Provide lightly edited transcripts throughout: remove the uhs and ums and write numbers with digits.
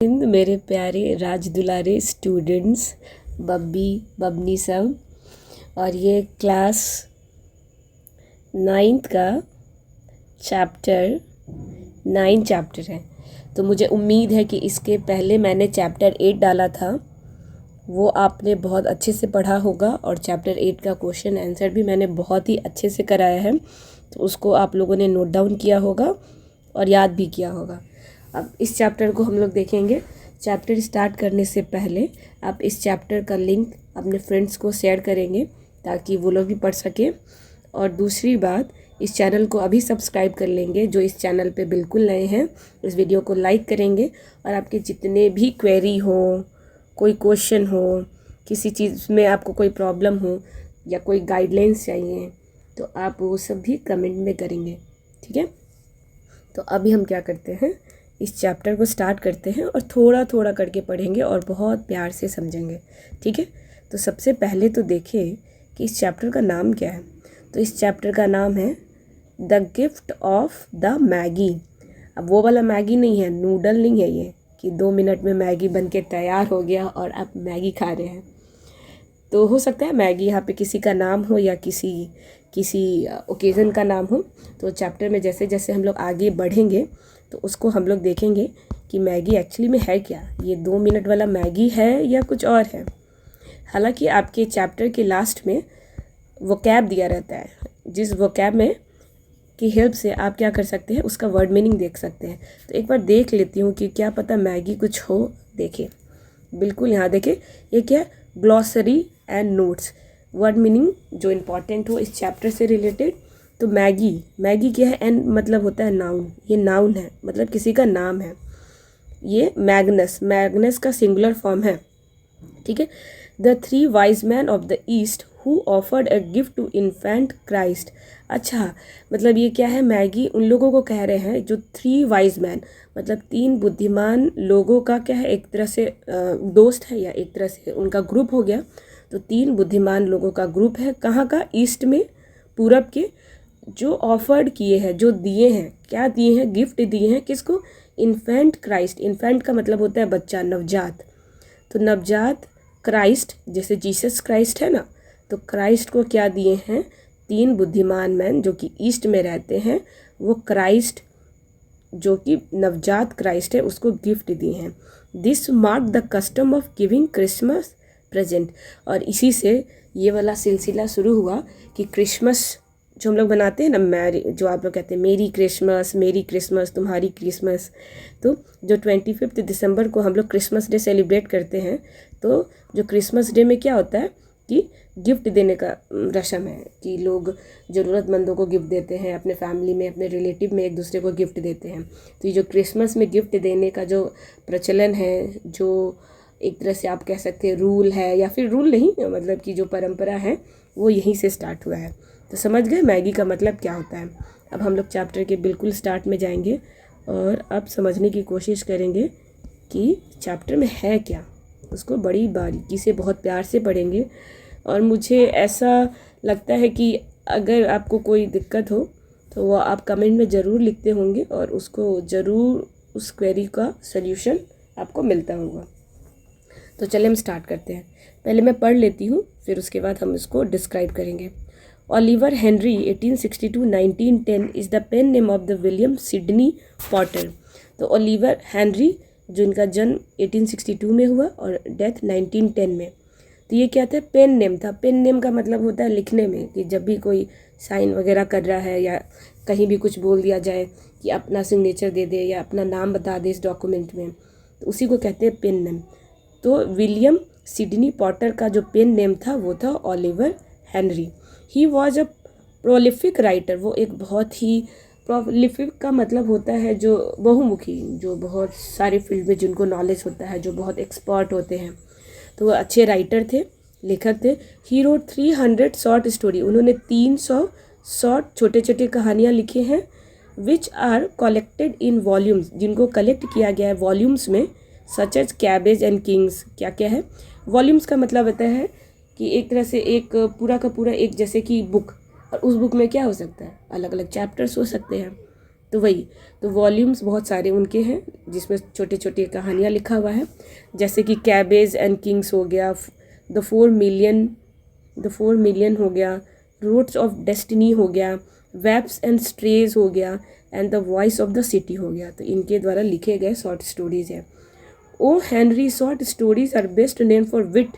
हिंद मेरे प्यारे राज दुलारे स्टूडेंट्स, बब्बी बबनी सब, और ये क्लास 9th का चैप्टर 9 चैप्टर है। तो मुझे उम्मीद है कि इसके पहले मैंने चैप्टर 8 डाला था, वो आपने बहुत अच्छे से पढ़ा होगा और चैप्टर 8 का क्वेश्चन आंसर भी मैंने बहुत ही अच्छे से कराया है। तो उसको आप लोगों ने नोट डाउन किया होगा और याद भी किया होगा। अब इस चैप्टर को हम लोग देखेंगे। चैप्टर स्टार्ट करने से पहले आप इस चैप्टर का लिंक अपने फ्रेंड्स को शेयर करेंगे ताकि वो लोग भी पढ़ सकें। और दूसरी बात, इस चैनल को अभी सब्सक्राइब कर लेंगे जो इस चैनल पे बिल्कुल नए हैं। इस वीडियो को लाइक करेंगे और आपके जितने भी क्वेरी हो, कोई क्वेश्चन हो, किसी चीज़ में आपको कोई प्रॉब्लम हो या कोई गाइडलाइंस चाहिए तो आप वो सब भी कमेंट में करेंगे, ठीक है। तो अभी हम क्या करते हैं, इस चैप्टर को स्टार्ट करते हैं और थोड़ा थोड़ा करके पढ़ेंगे और बहुत प्यार से समझेंगे, ठीक है। तो सबसे पहले तो देखिए कि इस चैप्टर का नाम क्या है। तो इस चैप्टर का नाम है the gift of the Maggi. अब वो वाला मैगी नहीं है, नूडल नहीं है ये कि 2 मिनट में मैगी बन के तैयार हो गया और आप मैगी खा रहे हैं। तो हो सकता है मैगी यहाँ पे किसी का नाम हो या किसी ओकेज़न का नाम हो। तो चैप्टर में जैसे जैसे हम लोग आगे बढ़ेंगे तो उसको हम लोग देखेंगे कि मैगी एक्चुअली में है क्या, ये 2 मिनट वाला मैगी है या कुछ और है। हालांकि आपके चैप्टर के लास्ट में वोकैब दिया रहता है, जिस वोकैब में की हेल्प से आप क्या कर सकते हैं, उसका वर्ड मीनिंग देख सकते हैं। तो एक बार देख लेती हूँ कि क्या पता मैगी कुछ हो। देखिए बिल्कुल यहाँ देखिए, ये क्या है, glossary and notes, word meaning जो इम्पॉर्टेंट हो इस चैप्टर से रिलेटेड। तो मैगी क्या है, एंड मतलब होता है नाउन, ये नाउन है मतलब किसी का नाम है। ये मैग्नस का सिंगुलर फॉर्म है, ठीक है। The 3 wise man of the east who offered a gift to infant Christ. अच्छा, मतलब ये क्या है, मैगी उन लोगों को कह रहे हैं जो 3 वाइज मैन, मतलब 3 बुद्धिमान लोगों का क्या है, एक तरह से दोस्त है या एक तरह से उनका ग्रुप हो गया। तो 3 बुद्धिमान लोगों का ग्रुप है, कहाँ का, ईस्ट में, पूरब के, जो ऑफर्ड किए हैं, जो दिए हैं, क्या दिए हैं, गिफ्ट दिए हैं किसको, इन्फेंट क्राइस्ट। इन्फेंट का मतलब होता है बच्चा, नवजात। तो नवजात क्राइस्ट, जैसे जीसस क्राइस्ट है ना, तो क्राइस्ट को क्या दिए हैं, 3 बुद्धिमान मैन जो कि ईस्ट में रहते हैं, वो क्राइस्ट जो कि नवजात क्राइस्ट है उसको गिफ्ट दिए हैं। This mark the custom of giving Christmas present. और इसी से ये वाला सिलसिला शुरू हुआ कि क्रिसमस जो हम लोग बनाते हैं ना, जो आप लोग कहते हैं मेरी क्रिसमस तुम्हारी क्रिसमस। तो जो 25 दिसंबर को हम लोग क्रिसमस डे सेलिब्रेट करते हैं, तो जो क्रिसमस डे में क्या होता है कि गिफ्ट देने का रस्म है कि लोग ज़रूरतमंदों को गिफ्ट देते हैं, अपने फैमिली में, अपने रिलेटिव में एक दूसरे को गिफ्ट देते हैं। तो ये जो क्रिसमस में गिफ्ट देने का जो प्रचलन है, जो एक तरह से आप कह सकते हैं रूल है, या फिर रूल नहीं, मतलब कि जो परंपरा है वो यहीं से स्टार्ट हुआ है। तो समझ गए मैगी का मतलब क्या होता है। अब हम लोग चैप्टर के बिल्कुल स्टार्ट में जाएंगे और अब समझने की कोशिश करेंगे कि चैप्टर में है क्या, उसको बड़ी बारीकी से बहुत प्यार से पढ़ेंगे। और मुझे ऐसा लगता है कि अगर आपको कोई दिक्कत हो तो वो आप कमेंट में ज़रूर लिखते होंगे और उसको ज़रूर उस क्वेरी का सल्यूशन आपको मिलता होगा। तो चलिए हम स्टार्ट करते हैं। पहले मैं पढ़ लेती हूँ, फिर उसके बाद हम इसको डिस्क्राइब करेंगे। Oliver Henry 1862-1910 is the pen name of the William Sidney Porter. तो ओलिवर हेनरी, जो इनका जन्म 1862 में हुआ और डेथ 1910 में। तो ये क्या था, पेन नेम था। पेन नेम का मतलब होता है लिखने में, कि जब भी कोई साइन वगैरह कर रहा है या कहीं भी कुछ बोल दिया जाए कि अपना सिग्नेचर दे दे या अपना नाम बता दे इस डॉक्यूमेंट में, तो उसी को कहते हैं पेन नेम। तो विलियम सिडनी पॉटर का जो पेन नेम था वो था Oliver Henry. He was a prolific writer, वो एक बहुत ही, प्रोलिफिक का मतलब होता है जो बहुमुखी, जो बहुत सारे फील्ड में जिनको नॉलेज होता है, जो बहुत एक्सपर्ट होते हैं। तो वो अच्छे राइटर थे, लेखक थे। ही रोट 300 शॉर्ट स्टोरी, उन्होंने 300 शॉर्ट छोटे छोटे कहानियाँ लिखी हैं, which are collected in volumes, जिनको कलेक्ट किया गया है वॉल्यूम्स में, such as cabbage and kings. क्या क्या है, वॉल्यूम्स का मतलब होता है कि एक तरह से एक पूरा का पूरा एक जैसे कि बुक, और उस बुक में क्या हो सकता है, अलग अलग चैप्टर्स हो सकते हैं। तो वही, तो वॉल्यूम्स बहुत सारे उनके हैं जिसमें छोटे छोटे कहानियाँ लिखा हुआ है, जैसे कि कैबेज एंड किंग्स हो गया, द 4 मिलियन हो गया, रूट्स ऑफ डेस्टिनी हो गया, वेब्स एंड स्ट्रेज हो गया, and the voice of the city हो गया। तो इनके द्वारा लिखे गए शॉर्ट स्टोरीज हैं। O Henry short stories are best name for wit,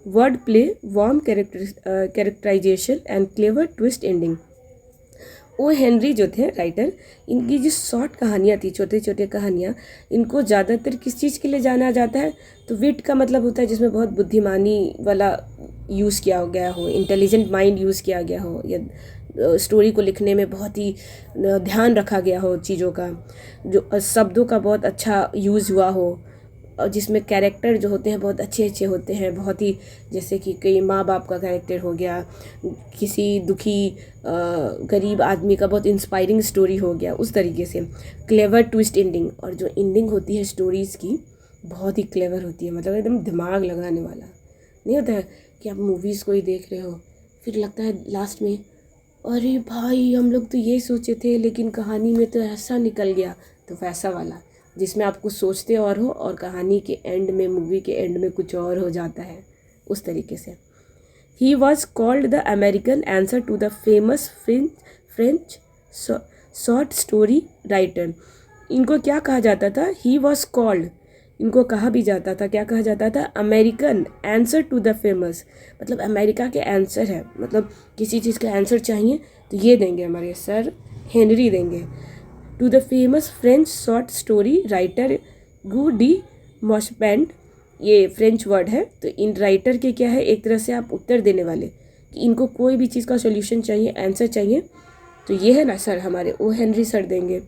word play, warm characterization and clever twist ending. ओ हेनरी जो थे राइटर, इनकी जो शॉर्ट कहानियाँ थी, छोटे छोटे कहानियाँ, इनको ज़्यादातर किस चीज़ के लिए जाना जाता है? तो विट का मतलब होता है जिसमें बहुत बुद्धिमानी वाला यूज़ किया गया हो, इंटेलिजेंट माइंड यूज़ किया गया हो, या स्टोरी को लिखने में बहुत ही ध्यान रखा गया हो चीज़ों का, जो शब्दों का बहुत अच्छा यूज़ हुआ हो, और जिसमें कैरेक्टर जो होते हैं बहुत अच्छे अच्छे होते हैं, बहुत ही, जैसे कि कई माँ बाप का कैरेक्टर हो गया, किसी दुखी गरीब आदमी का बहुत इंस्पायरिंग स्टोरी हो गया, उस तरीके से। क्लेवर ट्विस्ट एंडिंग, और जो एंडिंग होती है स्टोरीज़ की बहुत ही क्लेवर होती है, मतलब एकदम दिमाग लगाने वाला। नहीं होता है कि आप मूवीज़ को ही देख रहे हो, फिर लगता है लास्ट में, अरे भाई हम लोग तो ये सोचे थे लेकिन कहानी में तो ऐसा निकल गया। तो वैसा वाला जिसमें आप कुछ सोचते और हो और कहानी के एंड में, मूवी के एंड में कुछ और हो जाता है, उस तरीके से। He was called the American answer to the famous French short story writer. इनको क्या कहा जाता था? ही वॉज कॉल्ड, इनको कहा भी जाता था, क्या कहा जाता था? American answer to the famous, मतलब अमेरिका के आंसर है, मतलब किसी चीज़ का आंसर चाहिए तो ये देंगे, हमारे सर हेनरी देंगे। To the famous French short story writer Guy de Maupassant, ये फ्रेंच वर्ड है, तो इन राइटर के क्या है, एक तरह से आप उत्तर देने वाले, कि इनको कोई भी चीज़ का सॉल्यूशन चाहिए, आंसर चाहिए, तो ये है ना सर, हमारे ओ हेनरी सर देंगे।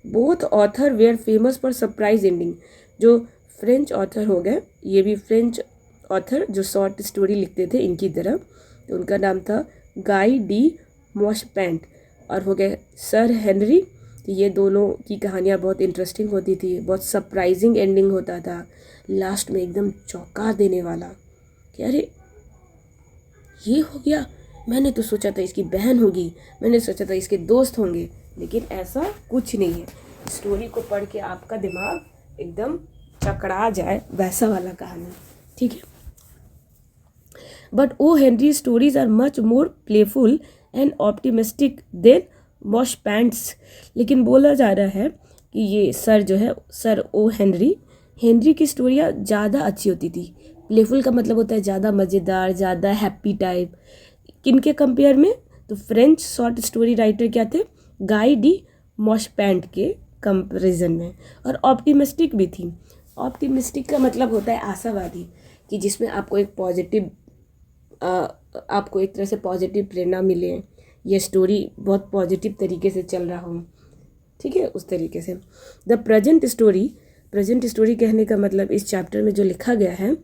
Both author were famous for surprise ending, जो फ्रेंच ऑथर हो गए, ये भी फ्रेंच ऑथर जो शॉर्ट स्टोरी लिखते थे इनकी तरह, तो उनका नाम था गाई डी मॉशपेंट, और हो गए सर हेनरी। तो ये दोनों की कहानियाँ बहुत इंटरेस्टिंग होती थी, बहुत सरप्राइजिंग एंडिंग होता था, लास्ट में एकदम चौंका देने वाला कि अरे ये हो गया, मैंने तो सोचा था इसकी बहन होगी, मैंने सोचा था इसके दोस्त होंगे, लेकिन ऐसा कुछ नहीं है। स्टोरी को पढ़ के आपका दिमाग एकदम चकरा जाए, वैसा वाला कहानी, ठीक है। But O Henry stories are much more playful and optimistic than Maupassant's. लेकिन बोला जा रहा है कि ये सर जो है, सर ओ हेनरी की स्टोरियाँ ज़्यादा अच्छी होती थी। प्लेफुल का मतलब होता है ज़्यादा मज़ेदार, ज़्यादा हैप्पी टाइप। किन के कंपेयर में? तो फ्रेंच शॉर्ट स्टोरी राइटर क्या थे? गाई डी मॉशपेंट के कंपेरिजन में। और ऑप्टिमिस्टिक भी थी। ऑप्टिमिस्टिक का मतलब होता है आशावादी, कि जिसमें आपको एक पॉजिटिव, आपको एक तरह से पॉजिटिव प्रेरणा मिले, ये स्टोरी बहुत पॉजिटिव तरीके से चल रहा हो, ठीक है, उस तरीके से। द प्रेजेंट स्टोरी कहने का मतलब इस चैप्टर में जो लिखा गया है,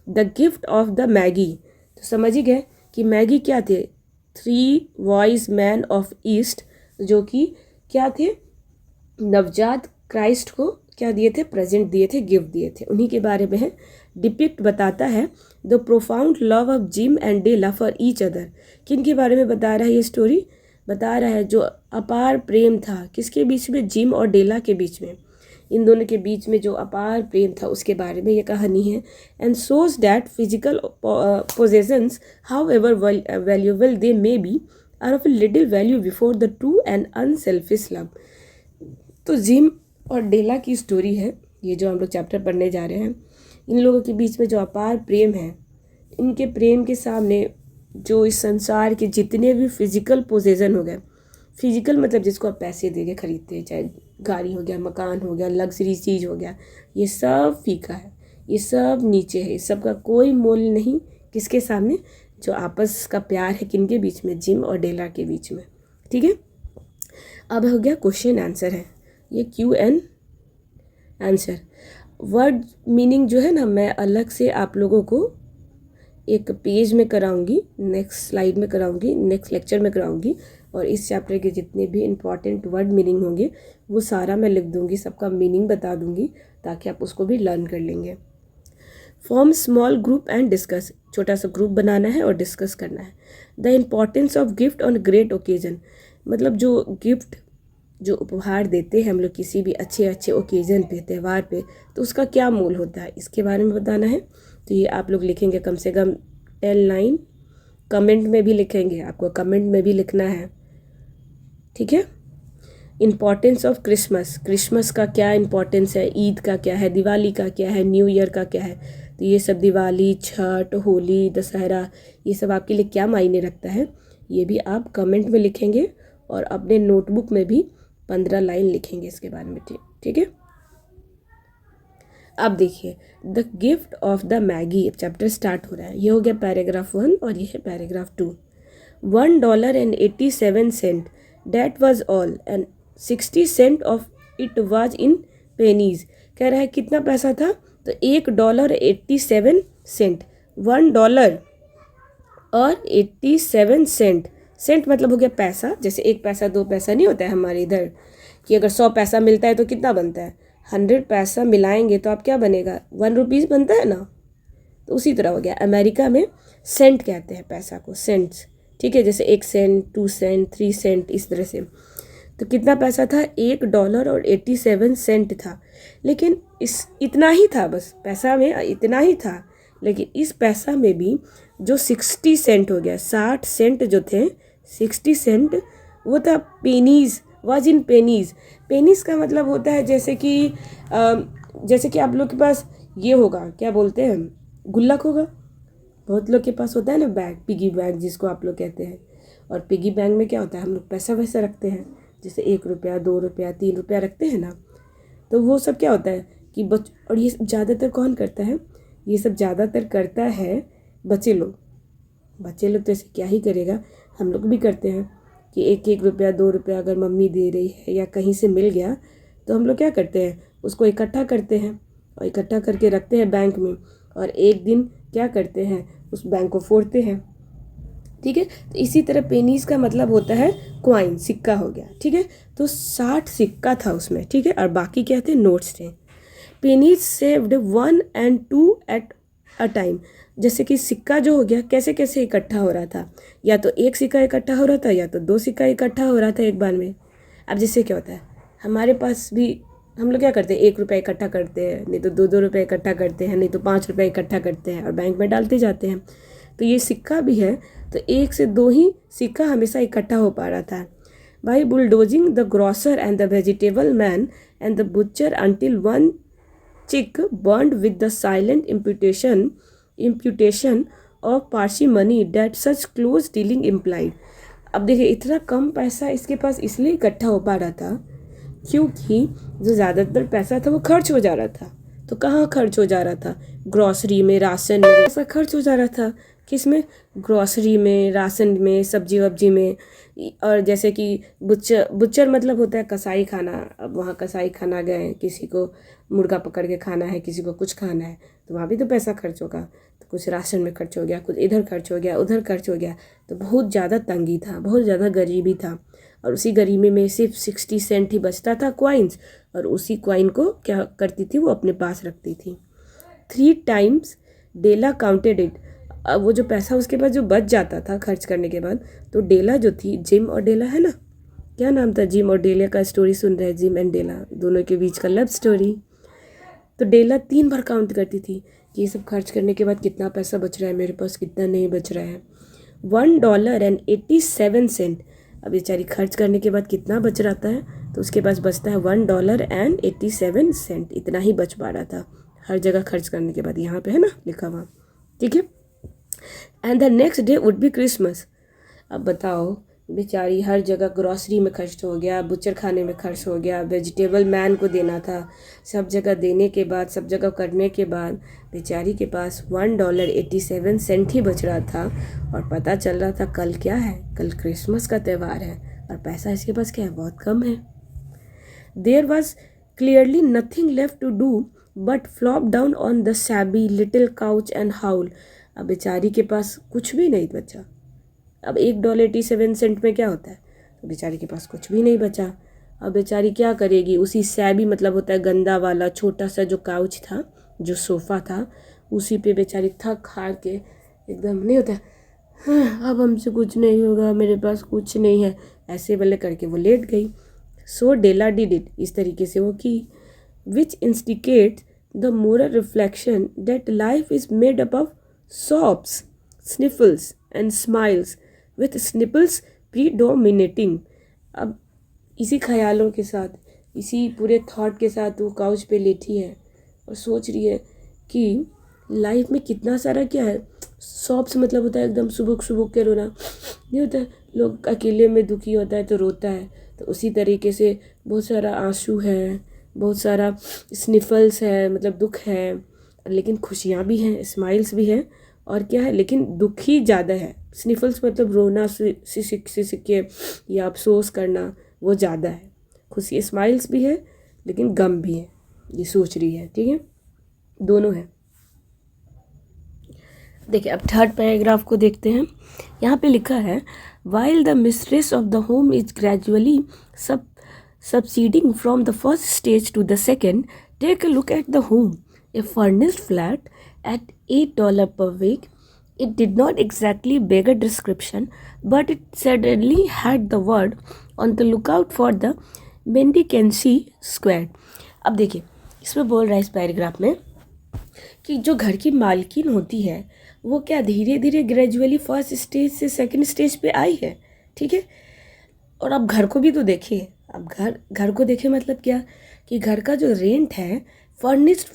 the gift of the Maggi, तो समझ ही गए कि मैगी क्या थे? 3 वॉइस मैन ऑफ ईस्ट, जो कि क्या थे? नवजात क्राइस्ट को क्या दिए थे? प्रेजेंट दिए थे, गिफ्ट दिए थे, उन्हीं के बारे में है। डिपिक्ट बताता है the profound love of Jim and Della for each other. किन के बारे में बता रहा है ये स्टोरी? बता रहा है जो अपार प्रेम था किसके बीच में? जिम और डेला के बीच में, इन दोनों के बीच में जो अपार प्रेम था उसके बारे में ये कहानी है। And shows that physical possessions however valuable they may be are of a little value before the true and unselfish love. तो जिम और डेला की स्टोरी है ये, जो हम लोग चैप्टर पढ़ने जा रहे हैं। इन लोगों के बीच में जो अपार प्रेम है, इनके प्रेम के सामने जो इस संसार के जितने भी फिजिकल पोजेशन हो गए, फिजिकल मतलब जिसको आप पैसे दे के खरीदते हैं, चाहे गाड़ी हो गया, मकान हो गया, लग्जरी चीज़ हो गया, ये सब फीका है, ये सब नीचे है, इस सब का कोई मोल नहीं किसके सामने? जो आपस का प्यार है किनके बीच में? जिम और डेला के बीच में, ठीक है। अब हो गया क्वेश्चन आंसर है, ये Q&A आंसर। वर्ड मीनिंग जो है ना, मैं अलग से आप लोगों को एक पेज में कराऊंगी, नेक्स्ट स्लाइड में कराऊंगी, नेक्स्ट लेक्चर में कराऊंगी, और इस चैप्टर के जितने भी इंपॉर्टेंट वर्ड मीनिंग होंगे वो सारा मैं लिख दूंगी, सबका मीनिंग बता दूंगी, ताकि आप उसको भी लर्न कर लेंगे। Form small group and discuss, छोटा सा ग्रुप बनाना है और डिस्कस करना है। The importance of gift on great occasion, मतलब जो गिफ्ट, जो उपहार देते हैं हम लोग किसी भी अच्छे अच्छे ओकेज़न पे, त्यौहार पे, तो उसका क्या मूल होता है, इसके बारे में बताना है। तो ये आप लोग लिखेंगे कम से कम 10 लाइन, कमेंट में भी लिखेंगे, आपको कमेंट में भी लिखना है, ठीक है। इम्पॉर्टेंस ऑफ क्रिसमस, क्रिसमस का क्या इम्पोर्टेंस है, ईद का क्या है, दिवाली का क्या है, न्यू ईयर का क्या है। तो ये सब दिवाली, छठ, होली, दशहरा, ये सब आपके लिए क्या मायने रखता है, ये भी आप कमेंट में लिखेंगे और अपने नोटबुक में भी 15 लाइन लिखेंगे इसके बारे में, ठीक है। अब देखिए the gift of the Maggi, chapter start हो रहा है। ये हो गया पैराग्राफ 1 और ये है paragraph 2। $1.87, that was all, and 60 cent of it was in pennies. कह रहा है कितना पैसा था, तो $1.87, $1 और 87 सेंट। सेंट मतलब हो गया पैसा, जैसे 1 पैसा 2 पैसा नहीं होता है हमारे इधर कि अगर 100 पैसा मिलता है तो कितना बनता है, 100 पैसा मिलाएंगे तो आप क्या बनेगा, 1 रुपीज़ बनता है ना। तो उसी तरह हो गया, अमेरिका में सेंट कहते हैं पैसा को, सेंट्स, ठीक है। जैसे 1 सेंट, 2 सेंट, 3 सेंट, इस तरह से। तो कितना पैसा था, $1 और 87 सेंट था। लेकिन इतना ही था, बस पैसा में इतना ही था। लेकिन इस पैसा में भी जो 60 सेंट हो गया, 60 सेंट जो थे, 60 सेंट वो था pennies, was in pennies. Pennies का मतलब होता है जैसे कि आप लोग के पास ये होगा, क्या बोलते हैं, गुल्लक होगा। बहुत लोग के पास होता है ना बैग, पिगी बैग जिसको आप लोग कहते हैं। और पिगी बैंक में क्या होता है, हम लोग पैसा वैसा रखते हैं, जैसे 1 रुपया, 2 रुपया, 3 रुपया रखते हैं ना। तो वो सब क्या होता है कि और ये ज़्यादातर कौन करता है, ये सब ज़्यादातर करता है बच्चे लोग। तो ऐसे क्या ही करेगा, हम लोग भी करते हैं कि 1-1 रुपया, 2 रुपया अगर मम्मी दे रही है या कहीं से मिल गया तो हम लोग क्या करते हैं, उसको इकट्ठा करते हैं और इकट्ठा करके रखते हैं बैंक में। और एक दिन क्या करते हैं, उस बैंक को फोड़ते हैं, ठीक है। तो इसी तरह पेनीज का मतलब होता है क्वाइन, सिक्का हो गया, ठीक है। तो 60 सिक्का था उसमें, ठीक है, और बाकी क्या थे, नोट्स थे। Pennies saved 1 and 2 at a time. जैसे कि सिक्का जो हो गया, कैसे कैसे इकट्ठा हो रहा था, या तो 1 सिक्का इकट्ठा हो रहा था या तो 2 सिक्का इकट्ठा हो रहा था एक बार में। अब जैसे क्या होता है, हमारे पास भी हम लोग क्या करते हैं, 1 रुपया इकट्ठा करते हैं, नहीं तो 2-2 रुपये इकट्ठा करते हैं, नहीं तो 5 रुपये इकट्ठा करते हैं और बैंक में डालते जाते हैं। तो ये सिक्का भी है, तो 1 से 2 ही सिक्का हमेशा इकट्ठा हो पा रहा था। By bulldozing the grocer and the vegetable man and the butcher until one चिक burned with the silent imputation of parsimony that such close dealing implied। अब देखिए इतना कम पैसा इसके पास इसलिए इकट्ठा हो पा रहा था क्योंकि जो ज़्यादातर पैसा था वो खर्च हो जा रहा था। तो कहाँ खर्च हो जा रहा था, ग्रॉसरी में, राशन में, ऐसा खर्च हो जा रहा था। किस में, ग्रॉसरी में, राशन में, सब्जी वब्जी में। और जैसे कि बुच्चर मतलब होता है कसाई खाना। अब वहाँ कसाई खाना गए, किसी को मुर्गा पकड़ के खाना है, किसी को कुछ खाना है, तो वहाँ भी तो पैसा खर्च होगा। तो कुछ राशन में खर्च हो गया, कुछ इधर खर्च हो गया, उधर खर्च हो गया। तो बहुत ज़्यादा तंगी था, बहुत ज़्यादा गरीबी था। और उसी गरीबी में सिर्फ 60 सेंट ही बचता था क्वाइंस, और उसी क्वाइन को क्या करती थी, वो अपने पास रखती थी। 3 times डेला काउंटेड इट। अब वो जो पैसा उसके पास जो बच जाता था खर्च करने के बाद, तो डेला जो थी, जिम और डेला है ना, क्या नाम था, जिम और डेला का स्टोरी सुन रहे हैं, जिम एंड डेला दोनों के बीच का लव स्टोरी। तो डेला 3 बार काउंट करती थी कि ये सब खर्च करने के बाद कितना पैसा बच रहा है मेरे पास, कितना नहीं बच रहा है। $1.87। अब बेचारी खर्च करने के बाद कितना बच रहा है, तो उसके पास बचता है $1.87। इतना ही बच पा रहा था हर जगह खर्च करने के बाद, यहाँ पे है ना लिखा हुआ, ठीक है। And the next day would be Christmas. अब बताओ, बेचारी हर जगह ग्रॉसरी में खर्च हो गया, बुचर खाने में खर्च हो गया, वेजिटेबल मैन को देना था, सब जगह देने के बाद, सब जगह करने के बाद बेचारी के पास $1.87 ही बच रहा था। और पता चल रहा था कल क्या है, कल क्रिसमस का त्यौहार है, और पैसा इसके पास क्या है, बहुत कम है। There was clearly nothing left to do but flop down on the shabby little couch and howl. अब बेचारी के पास कुछ भी नहीं बचा। अब $1.87 में क्या होता है, तो बेचारी के पास कुछ भी नहीं बचा। अब बेचारी क्या करेगी, उसी सैबी मतलब होता है गंदा वाला छोटा सा जो काउच था, जो सोफ़ा था, उसी पे बेचारी थक हार के एकदम नहीं होता हाँ, अब हमसे कुछ नहीं होगा, मेरे पास कुछ नहीं है, ऐसे वाले करके वो लेट गई। सो डेला डिड इट, इस तरीके से वो की। Which instigates the moral reflection that life is made up of sobs, sniffles and smiles, with sniffles predominating। अब इसी ख्यालों के साथ, इसी पूरे थॉट के साथ वो काउच पे लेटी है और सोच रही है कि लाइफ में कितना सारा क्या है। सॉब्स मतलब होता है एकदम सुबुक सुबुक के रोना, नहीं होता है, लोग अकेले में दुखी होता है तो रोता है, तो उसी तरीके से बहुत सारा आंसू है, बहुत सारा स्निफल्स है, मतलब दुख है, लेकिन खुशियाँ भी हैं, स्माइल्स भी हैं, और क्या है, लेकिन दुख ही ज़्यादा है। स्निफल्स मतलब रोना, सिसक सिसक के या अफसोस करना, वो ज़्यादा है। खुशी स्माइल्स भी है लेकिन गम भी है, ये सोच रही है, ठीक है, दोनों है। देखिए अब थर्ड पैराग्राफ को देखते हैं। यहाँ पे लिखा है, while the mistress of the home is gradually subsiding from the first stage to the second, take a look at the home. A furnished flat at $8 per week. It did not exactly beg a description, but it certainly had the word on the lookout for the mendicancy squared. अब देखिए इसमें बोल रहा है इस paragraph में कि जो घर की मालकिन होती है वो क्या धीरे धीरे ग्रेजुअली फर्स्ट स्टेज से सेकंड स्टेज पे आई है, ठीक है। और अब घर को भी तो देखिए, अब घर को देखे मतलब क्या कि घर का जो रेंट है, फर्निश्ड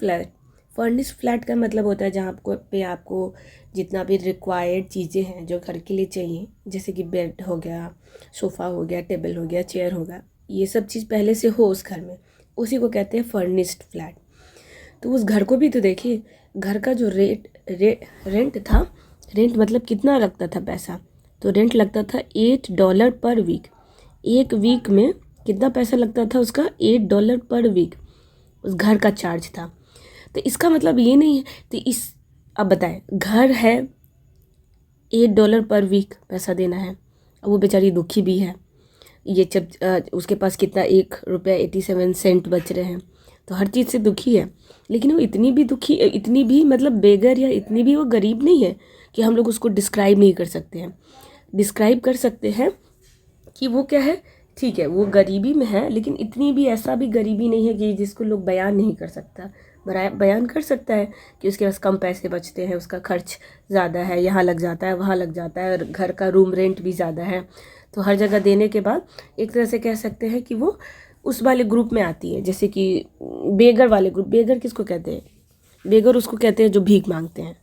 फ्लैट का मतलब होता है जहाँ आपको जितना भी रिक्वायर्ड चीज़ें हैं जो घर के लिए चाहिए, जैसे कि बेड हो गया, सोफ़ा हो गया, टेबल हो गया, चेयर हो गया, ये सब चीज़ पहले से हो उस घर में, उसी को कहते हैं फर्निश्ड फ्लैट। तो उस घर को भी तो देखिए, घर का जो रेंट था, रेंट मतलब कितना लगता था पैसा, तो रेंट लगता था $8 पर वीक। एक वीक में कितना पैसा लगता था उसका, $8 पर वीक उस घर का चार्ज था। तो इसका मतलब ये नहीं है, तो अब बताएं, घर है, $8 पर वीक पैसा देना है, अब वो बेचारी दुखी भी है, ये जब उसके पास कितना $1.87 बच रहे हैं, तो हर चीज़ से दुखी है। लेकिन वो इतनी भी मतलब बेगर या इतनी भी वो गरीब नहीं है कि हम लोग उसको डिस्क्राइब नहीं कर सकते हैं। डिस्क्राइब कर सकते हैं कि वो क्या है, ठीक है, वो गरीबी में है, लेकिन इतनी भी ऐसा भी गरीबी नहीं है कि जिसको लोग बयान नहीं कर सकता। बयान कर सकता है कि उसके पास कम पैसे बचते हैं, उसका खर्च ज़्यादा है, यहाँ लग जाता है, वहाँ लग जाता है, और घर का रूम रेंट भी ज़्यादा है, तो हर जगह देने के बाद एक तरह से कह सकते हैं कि वो उस वाले ग्रुप में आती है, जैसे कि बेगर वाले ग्रुप। बेगर किसको कहते हैं, बेगर उसको कहते हैं जो भीख मांगते हैं,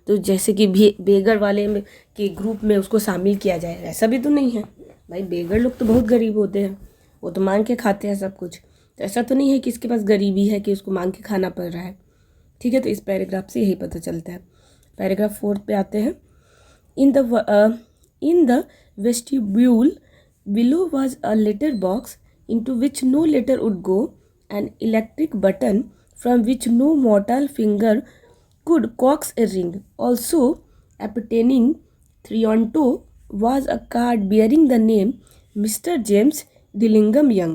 तो जैसे कि बेगर वाले में के ग्रुप में उसको शामिल किया जाए, ऐसा भी तो नहीं है भाई। बेगर लोग तो बहुत गरीब होते हैं, वो तो मांग के खाते हैं सब कुछ, तो ऐसा तो नहीं है कि इसके पास गरीबी है कि उसको मांग के खाना पड़ रहा है, ठीक है। तो इस पैराग्राफ से यही पता चलता है। पैराग्राफ 4 पे आते हैं। In the vestibule below was a letter box into which no letter would go, an electric button from which no mortal finger could coax a ring. Also appertaining Threonto was a card bearing the name Mr. James Dillingham Young.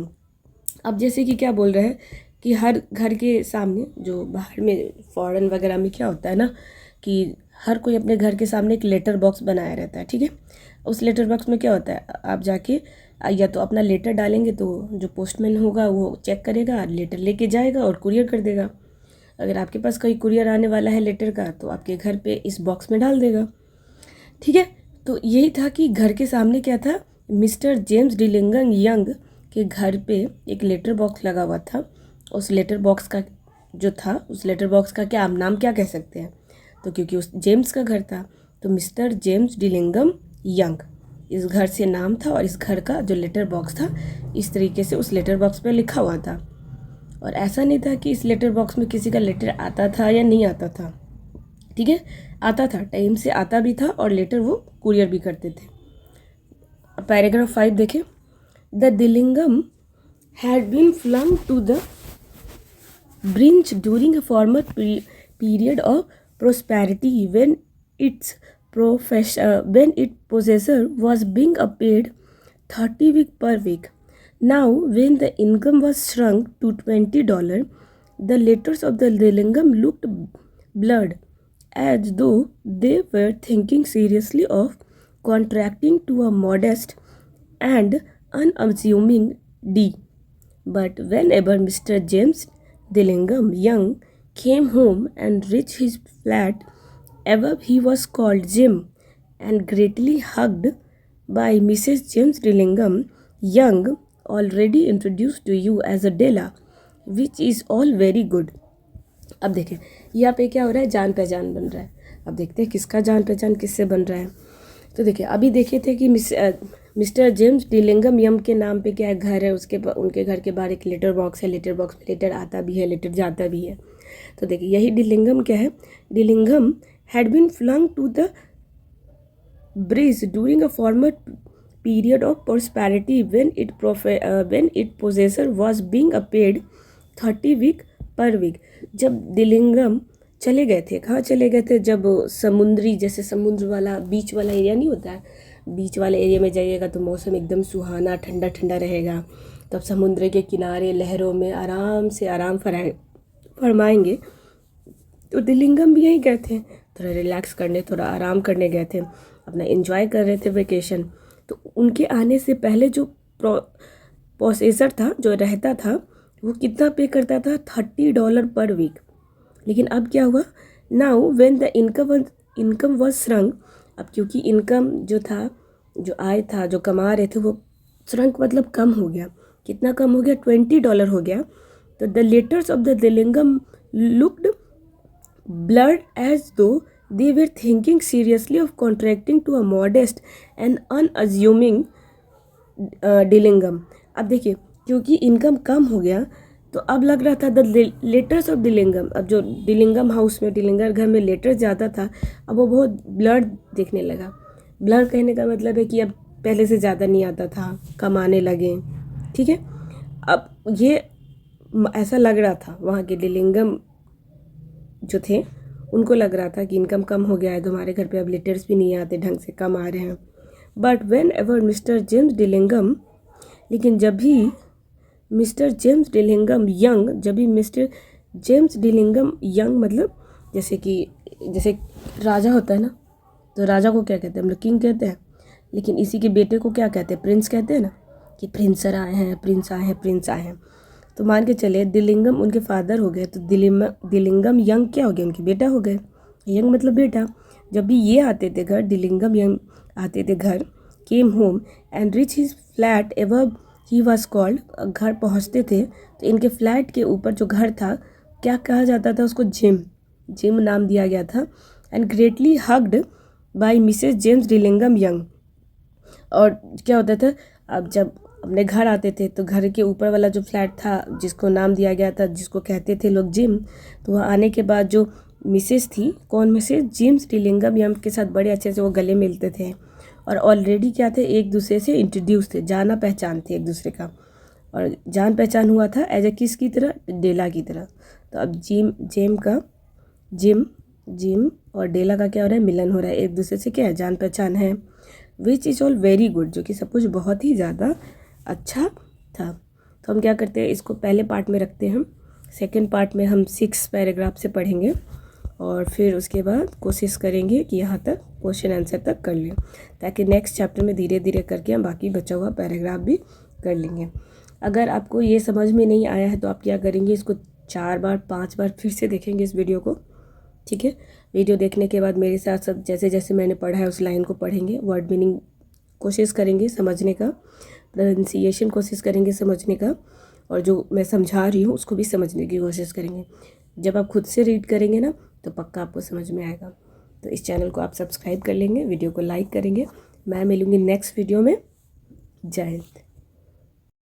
अब जैसे कि क्या बोल रहे हैं कि हर घर के सामने, जो बाहर में फॉरेन वगैरह में क्या होता है ना, कि हर कोई अपने घर के सामने एक लेटर बॉक्स बनाया रहता है, ठीक है। उस लेटर बॉक्स में क्या होता है, आप जाके या तो अपना लेटर डालेंगे तो जो पोस्टमैन होगा वो चेक करेगा, लेटर लेके जाएगा और कुरियर कर देगा। अगर आपके पास कोई कुरियर आने वाला है लेटर का, तो आपके घर पे इस बॉक्स में डाल देगा, ठीक है। तो यही था कि घर के सामने क्या था, मिस्टर जेम्स डिलिंगम यंग के घर पे एक लेटर बॉक्स लगा हुआ था। उस लेटर बॉक्स का जो था, उस लेटर बॉक्स का क्या नाम क्या कह सकते हैं, तो क्योंकि उस जेम्स का घर था तो मिस्टर जेम्स डिलिंगम यंग इस घर से नाम था, और इस घर का जो लेटर बॉक्स था इस तरीके से उस लेटर बॉक्स पे लिखा हुआ था। और ऐसा नहीं था कि इस लेटर बॉक्स में किसी का लेटर आता था या नहीं आता था, ठीक है, आता था, टाइम से आता भी था, और लेटर वो कुरियर भी करते थे। पैराग्राफ 5 देखें। The Dillingham had been flung to the breeze during a former period of prosperity when its possessor was being paid 30 week per week. Now, when the income was shrunk to $20, the letters of the Dillingham looked blurred, as though they were thinking seriously of contracting to a modest and unassuming D. But whenever Mr. James Dillingham Young came home and reached his flat, above he was called Jim and greatly hugged by Mrs. James Dillingham Young, already introduced to you as Adela, which is all very good. अब देखें यहाँ पे क्या हो रहा है, जान पहचान बन रहा है. अब देखते हैं किसका जान पहचान किससे बन रहा है. तो देखिए अभी देखे थे कि मिस्टर जेम्स डिलिंगम यम के नाम पे क्या है, घर है, उसके उनके घर के बाहर एक लेटर बॉक्स है, लेटर बॉक्स में लेटर आता भी है, लेटर जाता भी है. तो देखिए यही डिलिंगम क्या है, Dillingham had been flung to the bridge during a former period of prosperity when its possessor was being paid 30 week per week. जब डिलिंगम चले गए थे, कहाँ चले गए थे, जब समुद्री, जैसे समुद्र वाला बीच वाला एरिया नहीं होता है, बीच वाले एरिया में जाइएगा तो मौसम एकदम सुहाना ठंडा ठंडा रहेगा. तब समुद्र के किनारे लहरों में आराम से आराम फरमाएंगे. तो डिलिंगम भी यहीं गए थे, थोड़ा रिलैक्स करने, थोड़ा आराम करने गए थे, अपना एंजॉय कर रहे थे वेकेशन. तो उनके आने से पहले जो पोसेसर था, जो रहता था, वो कितना पे करता था, $30 पर वीक. लेकिन अब क्या हुआ, now when the income was shrunk, अब क्योंकि इनकम जो था, जो आय था, जो कमा रहे थे, वो श्रंक मतलब कम हो गया. कितना कम हो गया, $20 हो गया. तो the letters of the Dillingham looked blurred as though they were thinking seriously of contracting to a modest and unassuming Dillingham. अब देखिए क्योंकि इनकम कम हो गया तो अब लग रहा था द लेटर्स ऑफ डिलिंगम, अब जो डिलिंगम हाउस में, डिलिंगर घर में लेटर्स ज़्यादा था, अब वो बहुत ब्लर दिखने लगा. ब्लर कहने का मतलब है कि अब पहले से ज़्यादा नहीं आता था, कम आने लगे. ठीक है, अब ये ऐसा लग रहा था वहाँ के डिलिंगम जो थे, उनको लग रहा था कि इनकम कम हो गया है, तो हमारे घर पे अब लेटर्स भी नहीं आते ढंग से, कम आ रहे हैं. But whenever Mr James Dillingham, लेकिन जब भी मिस्टर जेम्स डिलिंगम यंग, जब भी मिस्टर जेम्स डिलिंगम यंग मतलब जैसे राजा होता है ना, तो राजा को क्या कहते हैं, हम लोग किंग कहते हैं. लेकिन इसी के बेटे को क्या कहते हैं, प्रिंस कहते हैं ना, कि प्रिंस आए हैं, प्रिंस आए हैं, प्रिंस आए हैं. तो मान के चले डिलिंगम उनके फादर हो गए, तो डिलिंगम यंग क्या हो गए, उनके बेटा हो गए. यंग मतलब बेटा. जब भी ये आते थे घर, डिलिंगम यंग आते थे घर, came home and rich his flat ever he was called, घर पहुंचते थे तो इनके फ्लैट के ऊपर जो घर था, क्या कहा जाता था उसको, जिम नाम दिया गया था. And greatly hugged by Mrs James Dillingham Young. और क्या होता था, अब जब अपने घर आते थे तो घर के ऊपर वाला जो फ्लैट था, जिसको नाम दिया गया था, जिसको कहते थे लोग जिम, तो वहाँ आने के बाद जो मिसेस थी, कौन मिसेस, जेम्स डिलिंगम यंग के साथ बड़े अच्छे से वो गले मिलते थे. और ऑलरेडी क्या थे, एक दूसरे से इंट्रोड्यूस थे, जाना पहचान थे एक दूसरे का. और जान पहचान हुआ था एज ए किस की तरह, डेला की तरह. तो अब जिम और डेला का क्या हो रहा है, मिलन हो रहा है, एक दूसरे से क्या है, जान पहचान है. Which is all very good, जो कि सब कुछ बहुत ही ज़्यादा अच्छा था. तो हम क्या करते हैं, इसको पहले पार्ट में रखते हैं, सेकंड पार्ट में हम 6 पैराग्राफ से पढ़ेंगे और फिर उसके बाद कोशिश करेंगे कि यहाँ तक क्वेश्चन आंसर तक कर लें, ताकि नेक्स्ट चैप्टर में धीरे धीरे करके हम बाकी बचा हुआ पैराग्राफ भी कर लेंगे. अगर आपको ये समझ में नहीं आया है तो आप क्या करेंगे, इसको 4 बार 5 बार फिर से देखेंगे इस वीडियो को. ठीक है, वीडियो देखने के बाद मेरे साथ साथ जैसे जैसे मैंने पढ़ा है उस लाइन को पढ़ेंगे, वर्ड मीनिंग कोशिश करेंगे समझने का, प्रोनाउंसिएशन कोशिश करेंगे समझने का, और जो मैं समझा रही हूँ उसको भी समझने की कोशिश करेंगे. जब आप खुद से रीड करेंगे ना तो पक्का आपको समझ में आएगा. तो इस चैनल को आप सब्सक्राइब कर लेंगे, वीडियो को लाइक करेंगे. मैं मिलूँगी नेक्स्ट वीडियो में. जय हिंद.